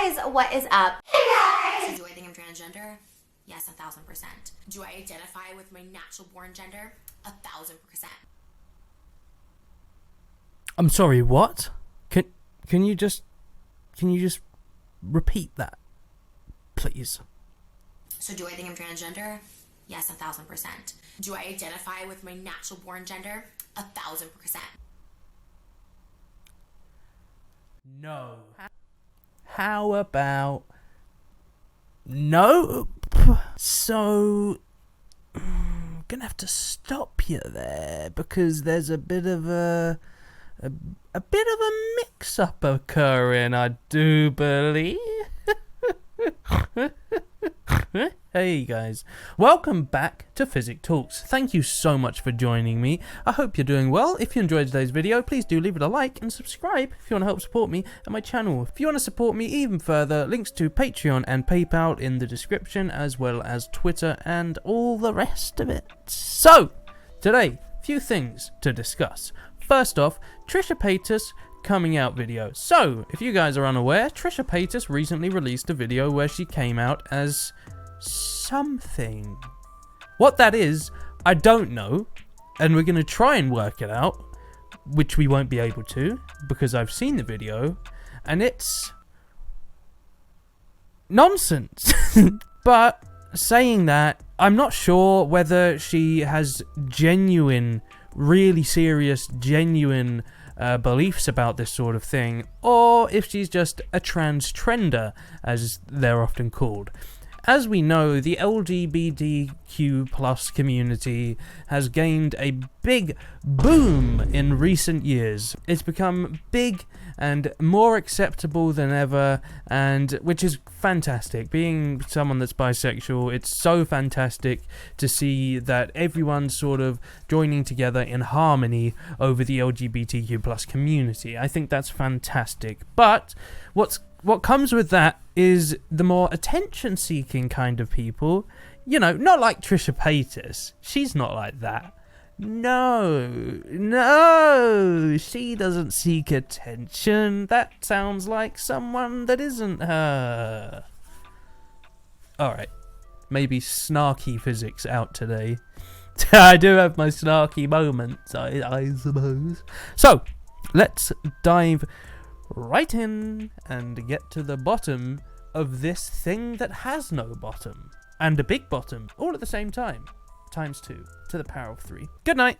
Hey guys, what is up? Hey guys! So do I think I'm transgender? Yes, 1000%. Do I identify with my natural born gender? 1000%. I'm sorry, what? Can you just repeat that, please? So do I think I'm transgender? Yes, 1000%. Do I identify with my natural born gender? 1000%. No. How about nope? So I'm gonna have to stop you there because there's a bit of a mix-up occurring, I do believe. Hey guys, welcome back to Physics Talks. Thank you so much for joining me. I hope you're doing well. If you enjoyed today's video, please do leave it a like and subscribe if you want to help support me and my channel. If you want to support me even further, links to Patreon and PayPal in the description, as well as Twitter and all the rest of it. So, today, a few things to discuss. First off, TRISHA PAYTAS coming out video. So, if you guys are unaware, TRISHA PAYTAS recently released a video where she came out as something. What that is, I don't know, and we're going to try and work it out, which we won't be able to, because I've seen the video, and it's nonsense. But, saying that, I'm not sure whether she has really serious, genuine beliefs about this sort of thing, or if she's just a trans trender, as they're often called. As we know, the LGBTQ+ community has gained a big boom in recent years. It's become big and more acceptable than ever, and which is fantastic. Being someone that's bisexual, it's so fantastic to see that everyone's sort of joining together in harmony over the LGBTQ+ community. I think that's fantastic. But what comes with that is the more attention-seeking kind of people. You know, not like TRISHA PAYTAS. She's not like that. No, she doesn't seek attention. That sounds like someone that isn't her. Alright, maybe snarky physics out today. I do have my snarky moments, I suppose. So, let's dive right in and get to the bottom of this thing that has no bottom and a big bottom all at the same time, times 2 to the power of 3. Good night.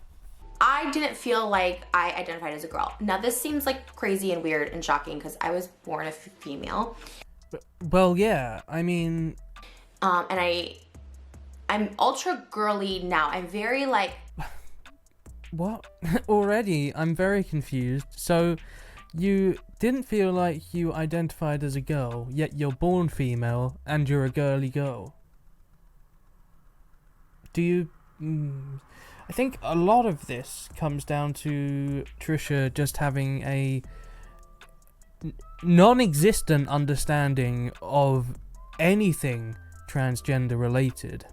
I didn't feel like I identified as a girl. Now this seems like crazy and weird and shocking because I was born a female. Well, yeah, I mean, and I'm ultra girly now. I'm very like what? Already I'm very confused. So you didn't feel like you identified as a girl, yet you're born female and you're a girly girl. Do you... I think a lot of this comes down to Trisha just having a non-existent understanding of anything transgender related.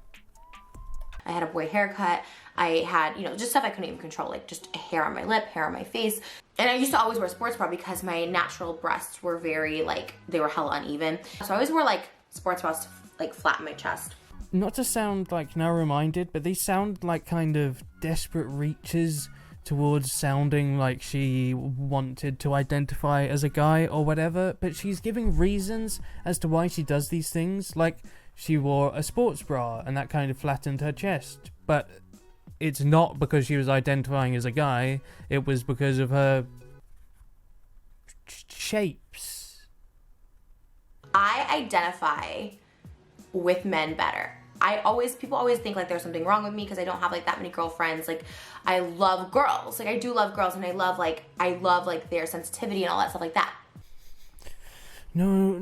I had a boy haircut. I had, just stuff I couldn't even control, like just hair on my lip, hair on my face. And I used to always wear a sports bra because my natural breasts were very, they were hella uneven. So I always wore, sports bras to, flatten my chest. Not to sound, narrow-minded, but these sound like kind of desperate reaches towards sounding like she wanted to identify as a guy or whatever, but she's giving reasons as to why she does these things, like she wore a sports bra and that kind of flattened her chest, but it's not because she was identifying as a guy, it was because of her shapes. I identify with men better. People always think there's something wrong with me because I don't have that many girlfriends. I love girls. I do love girls, and I love their sensitivity and all that stuff like that. No,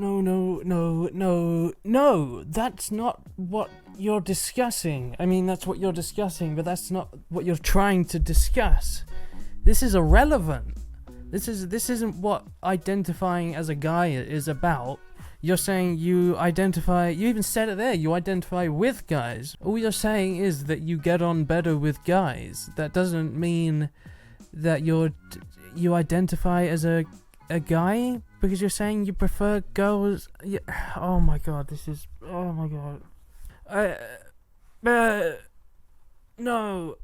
that's not what you're discussing. I mean, that's what you're discussing, but that's not what you're trying to discuss. This is irrelevant. This isn't what identifying as a guy is about. You're saying you even said it there, you identify with guys. All you're saying is that you get on better with guys. That doesn't mean that you identify as a a guy because you're saying you prefer girls. Yeah. Oh my god, this is. Oh my god. No.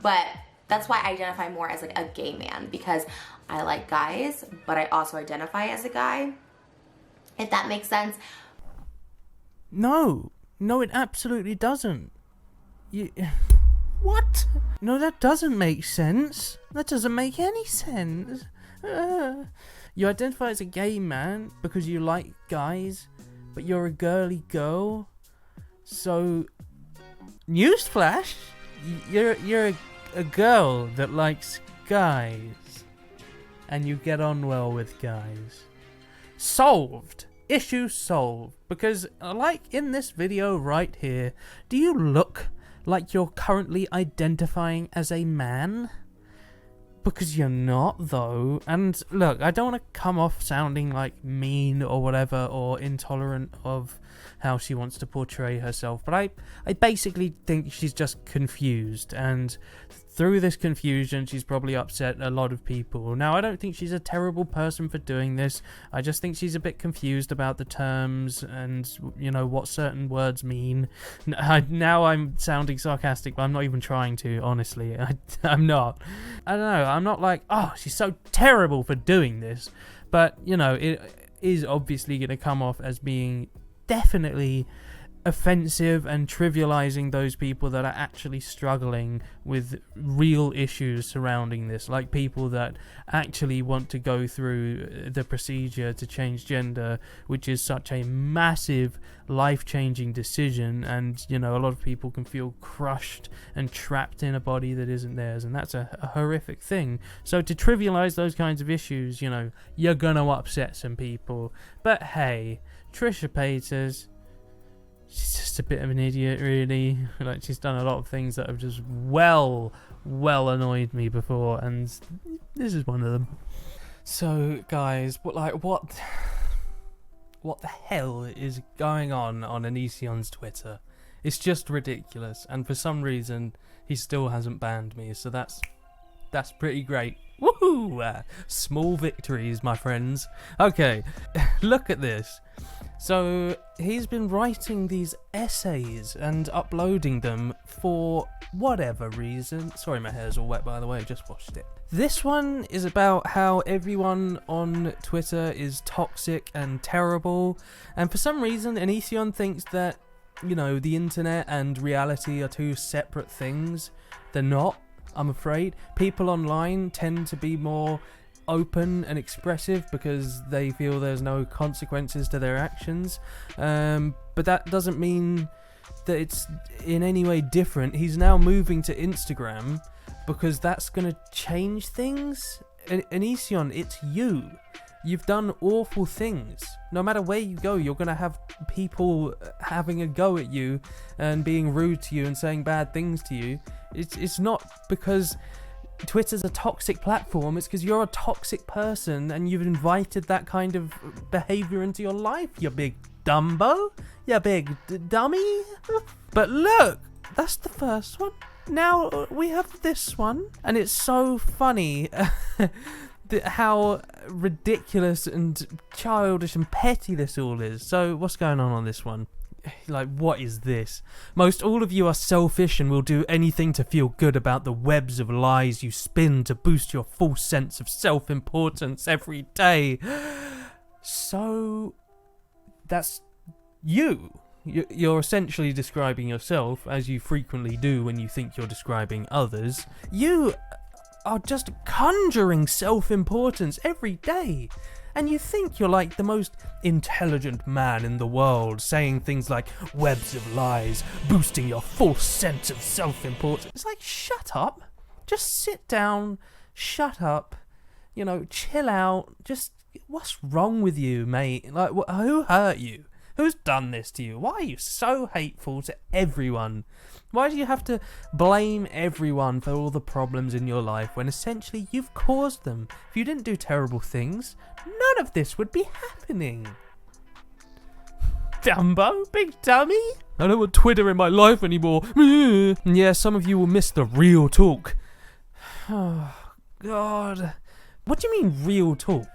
But that's why I identify more as like a gay man, because I like guys, but I also identify as a guy. If that makes sense. No, it absolutely doesn't. What? No, that doesn't make sense. That doesn't make any sense. You identify as a gay man because you like guys, but you're a girly girl. So, newsflash, you're a girl that likes guys, and you get on well with guys. Solved. Issue solved. Because, like in this video right here, do you look like you're currently identifying as a man? Because you're not, though. And look, I don't want to come off sounding like mean or whatever, or intolerant of how she wants to portray herself, but I basically think she's just confused, and through this confusion she's probably upset a lot of people. Now, I don't think she's a terrible person for doing this. I just think she's a bit confused about the terms and, you know, what certain words mean. Now I'm sounding sarcastic, but I'm not even trying to, honestly. I'm not. I don't know, I'm not like, oh, she's so terrible for doing this, but, you know, it is obviously going to come off as being definitely offensive and trivializing those people that are actually struggling with real issues surrounding this, like people that actually want to go through the procedure to change gender, which is such a massive life-changing decision, and, you know, a lot of people can feel crushed and trapped in a body that isn't theirs, and that's a horrific thing. So to trivialize those kinds of issues, you know, you're gonna upset some people. But hey, TRISHA Paytas, she's just a bit of an idiot, really. Like, she's done a lot of things that have just well annoyed me before, and this is one of them. So, guys, what the hell is going on ONISION's Twitter? It's just ridiculous, and for some reason he still hasn't banned me, so that's pretty great. Woohoo! Small victories, my friends. Okay, look at this. So, he's been writing these essays and uploading them for whatever reason. Sorry, my hair's all wet, by the way, I just washed it. This one is about how everyone on Twitter is toxic and terrible, and for some reason, ONISION thinks that, you know, the internet and reality are two separate things. They're not, I'm afraid. People online tend to be more open and expressive because they feel there's no consequences to their actions, but that doesn't mean that it's in any way different. He's now moving to Instagram because that's going to change things. ONISION, it's you've done awful things. No matter where you go, you're going to have people having a go at you and being rude to you and saying bad things to you. It's not because Twitter's a toxic platform, it's because you're a toxic person and you've invited that kind of behavior into your life, you big dumbo, you big dummy. But look, that's the first one. Now we have this one, and it's so funny how ridiculous and childish and petty this all is. So what's going on this one? Like, what is this? Most all of you are selfish and will do anything to feel good about the webs of lies you spin to boost your false sense of self-importance every day. So, that's you. You're essentially describing yourself, as you frequently do when you think you're describing others. You are just conjuring self-importance every day. And you think you're like the most intelligent man in the world, saying things like webs of lies, boosting your false sense of self-importance. It's like, shut up. Just sit down, shut up, you know, chill out. Just, what's wrong with you, mate? Like, who hurt you? Who's done this to you? Why are you so hateful to everyone? Why do you have to blame everyone for all the problems in your life when essentially you've caused them? If you didn't do terrible things, none of this would be happening. Dumbo, big dummy. I don't want Twitter in my life anymore. Yeah, some of you will miss the real talk. God. What do you mean real talk?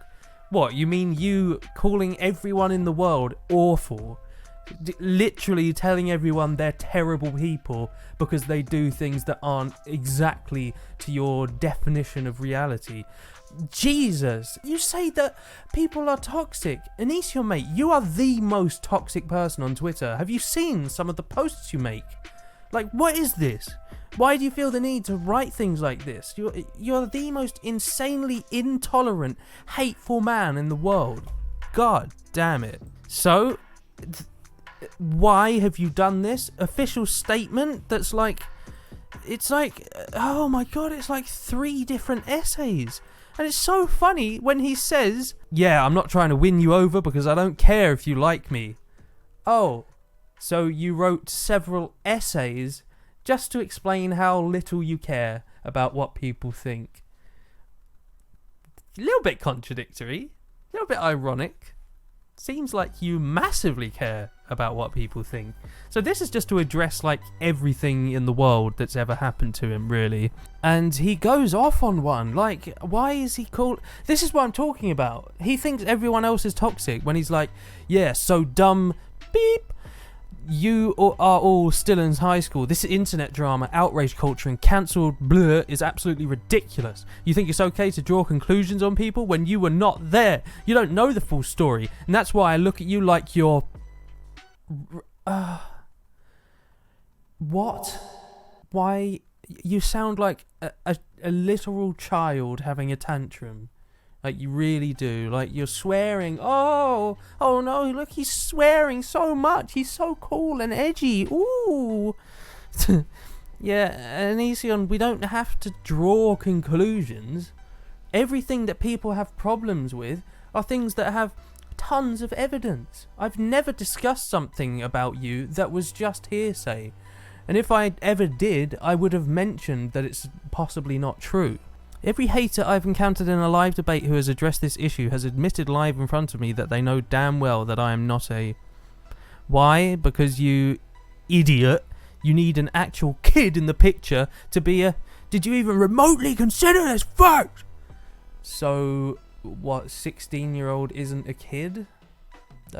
What, you mean you calling everyone in the world awful? Literally telling everyone they're terrible people because they do things that aren't exactly to your definition of reality. Jesus, you say that people are toxic. ONISION, mate, you are the most toxic person on Twitter. Have you seen some of the posts you make? Like, what is this? Why do you feel the need to write things like this? You're the most insanely intolerant, hateful man in the world. God damn it. So, why have you done this? Official statement that's like... It's like... Oh my god, it's like 3 different essays. And it's so funny when he says, yeah, I'm not trying to win you over because I don't care if you like me. Oh, so you wrote several essays just to explain how little you care about what people think. A little bit contradictory, a little bit ironic. Seems like you massively care about what people think. So this is just to address like everything in the world that's ever happened to him, really. And he goes off on one. Like, why is he called... This is what I'm talking about. He thinks everyone else is toxic when he's like, yeah, so dumb, beep. You are all still in high school. This internet drama, outrage culture, and cancelled blur is absolutely ridiculous. You think it's okay to draw conclusions on people when you were not there. You don't know the full story, and that's why I look at you like you're... What? Why? You sound like a literal child having a tantrum. Like, you really do. Like, you're swearing. Oh no, look, he's swearing so much. He's so cool and edgy. Ooh. Yeah, ONISION, we don't have to draw conclusions. Everything that people have problems with are things that have tons of evidence. I've never discussed something about you that was just hearsay. And if I ever did, I would have mentioned that it's possibly not true. Every hater I've encountered in a live debate who has addressed this issue has admitted live in front of me that they know damn well that I am not a... Why? Because you idiot, you need an actual kid in the picture to be a... Did you even remotely consider this fact? So, what, 16-year-old isn't a kid?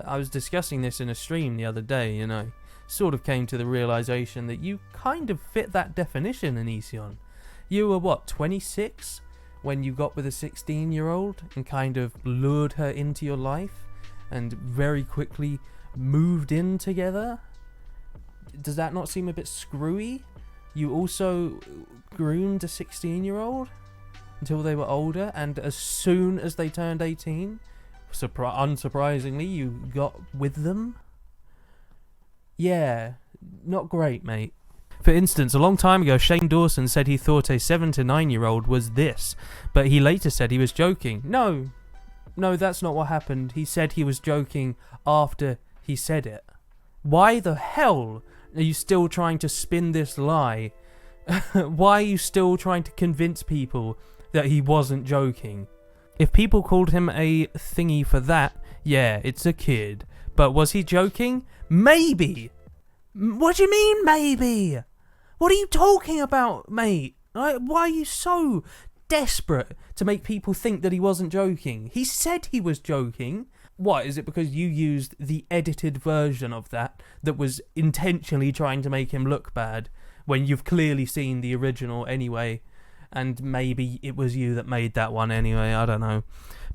I was discussing this in a stream the other day, you know. Sort of came to the realization that you kind of fit that definition, ONISION. You were, what, 26 when you got with a 16-year-old and kind of lured her into your life and very quickly moved in together? Does that not seem a bit screwy? You also groomed a 16-year-old until they were older, and as soon as they turned 18, unsurprisingly, you got with them? Yeah, not great, mate. For instance, a long time ago, Shane Dawson said he thought a 7 to 9-year-old was this, but he later said he was joking. No, that's not what happened. He said he was joking after he said it. Why the hell are you still trying to spin this lie? Why are you still trying to convince people that he wasn't joking? If people called him a thingy for that, yeah, it's a kid. But was he joking? Maybe. What do you mean, maybe? What are you talking about, mate? Why are you so desperate to make people think that he wasn't joking? He said he was joking. What, is it because you used the edited version of that was intentionally trying to make him look bad when you've clearly seen the original anyway? And maybe it was you that made that one anyway, I don't know.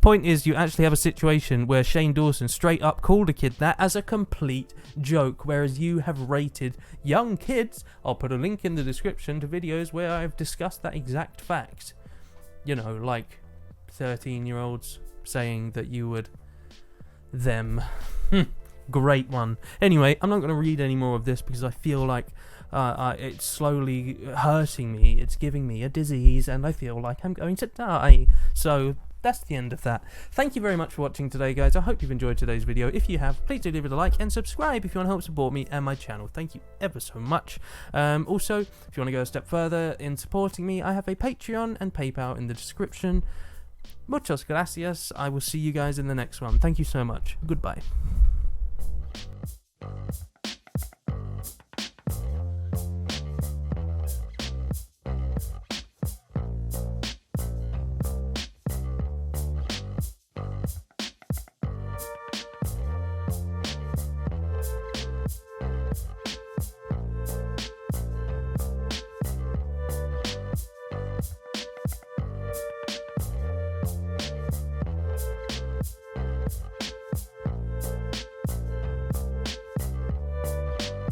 Point is, you actually have a situation where Shane Dawson straight up called a kid that as a complete joke, whereas you have rated young kids. I'll put a link in the description to videos where I've discussed that exact fact. You know, like 13-year-olds saying that you would... them. Great one. Anyway, I'm not going to read any more of this because I feel like it's slowly hurting me. It's giving me a disease and I feel like I'm going to die. So that's the end of that. Thank you very much for watching today, guys. I hope you've enjoyed today's video. If you have, please do leave it a like and subscribe if you want to help support me and my channel. Thank you ever so much. Also, if you want to go a step further in supporting me, I have a Patreon and PayPal in the description. Muchas gracias. I will see you guys in the next one. Thank you so much. Goodbye.